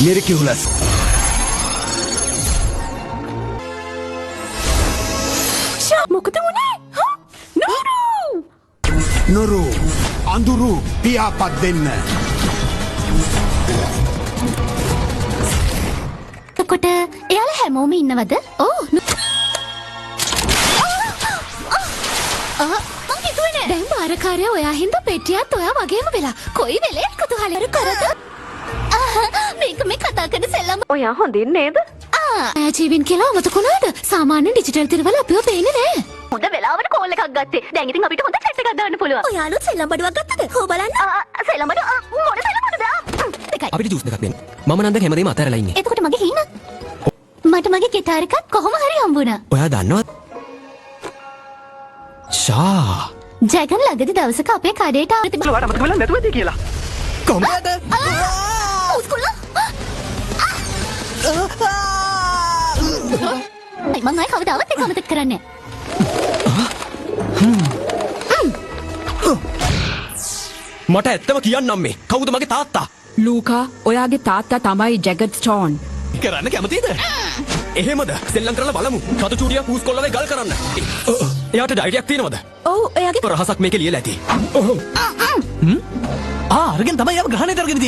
Miraculous. මොකද වුණේ? නෝරු! Noru. Anduru. පියාපත් දෙන්න. එතකොට එයාලා හැමෝම ඉන්නවද? ඔව්. මං හිතුවේ නෑ. දැන් බාරකාරයා ඔයා හින්දා පෙට්ටියත් ඔයා වගේම වෙලා. කොයි වෙලේත් කුතුහලයට කරද? මේක මේ කතා කරන සෙල්ලම. ඔයා හොඳින් නේද? ජීවින් කියලා අමතකුණාද? සාමාන්‍ය ඩිජිටල් තිරවල අපිව පේන්නේ නෑ. හොඳ වෙලාවට කෝල් එකක් ගත්තේ. දැන් ඉතින් අපිට හොඳ චැට් එකක් දාන්න පුළුවන්. ඔයාලුත් සෙල්ලම් බඩුවක් ගත්තද? හො බලන්න. සෙල්ලම් බඩු මොන සෙල්ලම් බඩුද? එකයි. අපිට ජූස් දෙකක් දෙන්න. මම නම් දැන් හැමදේම අතහැරලා ඉන්නේ. එතකොට මගේ හීන? මට මගේ ගිටාර එකක් කොහොම හරි හම්බුණා. ඔයා දන්නවද? ෂා. ජගන් ළඟදි දවසක අපේ කඩේට ආව තිබුණා. ඔයාට මතක වෙලා නැතුවද කියලා? කොහමද? උස්කුල්ලා. මං ආයි කවදාවත් ඒක අමතක කරන්නේ මට ඇත්තම කියන්නම් මේ. කවුද මගේ තාත්තා? ලූකා, ඔයාගේ තාත්තා තමයි ජැගට් ස්ටෝන්. කරන්න කැමතිද? එහෙමද? සෙල්ලම් කරලා බලමු. සතු චූටියා පූස් කොල්ලවේ ගල් කරන්න. එයාට ඩයරියක් තියෙනවද? ඔව්, එයාගේ රහසක් මේකේ ලියලා ඇති. අරගෙන තමයි යාව ග්‍රහණය කරගෙන තියෙන්නේ.